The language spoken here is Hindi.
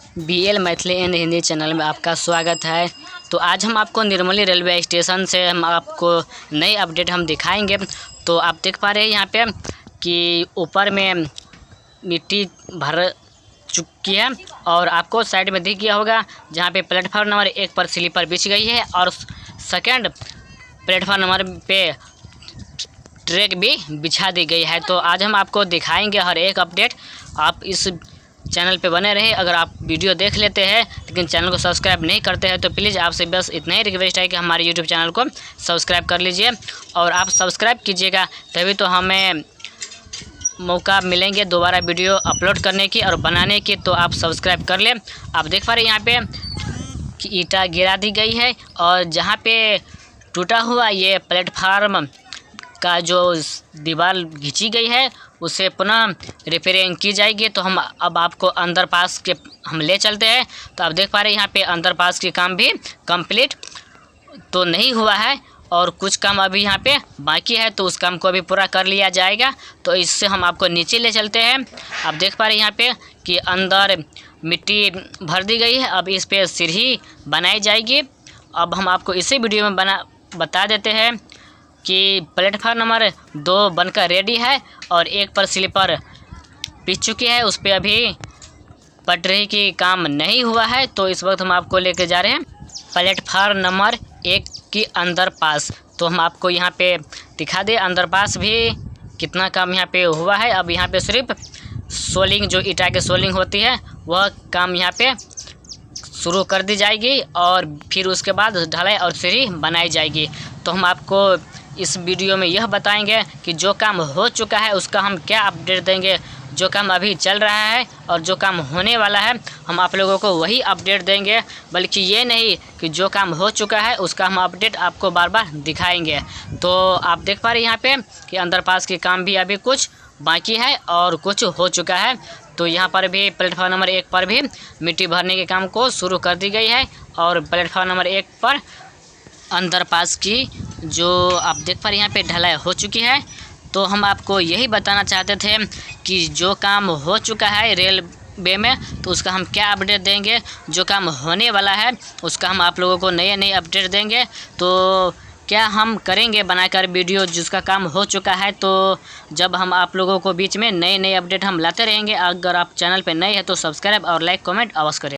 BL Maithili and Hindi channel में आपका स्वागत है। तो आज हम आपको निर्मली रेलवे स्टेशन से हम आपको नई अपडेट हम दिखाएंगे। तो आप देख पा रहे हैं यहाँ पे कि ऊपर में मिट्टी भर चुकी है और आपको साइड में दिख गया होगा जहाँ पे प्लेटफॉर्म नंबर 1 पर स्लीपर बिछ गई है और सेकंड प्लेटफॉर्म नंबर पे ट्रैक भी बिछा दी गई है। तो आज हम आपको दिखाएंगे हर एक अपडेट। आप इस चैनल पे बने रहे। अगर आप वीडियो देख लेते हैं लेकिन चैनल को सब्सक्राइब नहीं करते हैं तो प्लीज़ आपसे बस इतना ही रिक्वेस्ट है कि हमारे यूट्यूब चैनल को सब्सक्राइब कर लीजिए और आप सब्सक्राइब कीजिएगा तभी तो हमें मौका मिलेंगे दोबारा वीडियो अपलोड करने की और बनाने की। तो आप सब्सक्राइब कर लें। आप देख पा रहे हैं यहाँ पे कि ईंटा गिरा दी गई है और जहाँ पे टूटा हुआ ये प्लेटफार्म का जो दीवार घिंची गई है उसे पुनः रिपेयरिंग की जाएगी। तो हम अब आपको अंडरपास के हम ले चलते हैं। तो आप देख पा रहे हैं यहाँ पे अंडरपास के काम भी कंप्लीट तो नहीं हुआ है और कुछ काम अभी यहाँ पे बाकी है, तो उस काम को भी पूरा कर लिया जाएगा। तो इससे हम आपको नीचे ले चलते हैं। आप देख पा रहे हैं यहाँ पे कि अंदर मिट्टी भर दी गई है। अब इस पर सीढ़ी बनाई जाएगी। अब हम आपको इसी वीडियो में बता देते हैं कि प्लेटफार्म नंबर 2 बनकर रेडी है और 1 पर स्लीपर बिछ चुकी है। उस पर अभी पटरी की काम नहीं हुआ है। तो इस वक्त हम आपको लेके जा रहे हैं प्लेटफार्म नंबर 1 की अंडरपास। तो हम आपको यहाँ पे दिखा दें अंडरपास भी कितना काम यहाँ पे हुआ है। अब यहाँ पे सिर्फ सोलिंग जो ईंटा की सोलिंग होती है वह काम यहाँ पे शुरू कर दी जाएगी और फिर उसके बाद ढलाई और सीढ़ी बनाई जाएगी। तो हम आपको इस वीडियो में यह बताएंगे कि जो काम हो चुका है उसका हम क्या अपडेट देंगे, जो काम अभी चल रहा है और जो काम होने वाला है हम आप लोगों को वही अपडेट देंगे, बल्कि ये नहीं कि जो काम हो चुका है उसका हम अपडेट आपको बार बार दिखाएंगे। तो आप देख पा रहे हैं यहाँ पे कि अंडरपास के काम भी अभी कुछ बाकी है और कुछ हो चुका है। तो यहाँ पर भी प्लेटफॉर्म नंबर 1 पर भी मिट्टी भरने के काम को शुरू कर दी गई है और प्लेटफॉर्म नंबर 1 पर अंडरपास की जो आप देख पा रहे हैं यहाँ पे ढलाई हो चुकी है। तो हम आपको यही बताना चाहते थे कि जो काम हो चुका है रेलवे में तो उसका हम क्या अपडेट देंगे, जो काम होने वाला है उसका हम आप लोगों को नए अपडेट देंगे। तो क्या हम करेंगे बनाकर वीडियो जिसका काम हो चुका है, तो जब हम आप लोगों को बीच में नए अपडेट हम लाते रहेंगे। अगर आप चैनल पे नए हैं तो सब्सक्राइब और लाइक कमेंट अवश्य करें।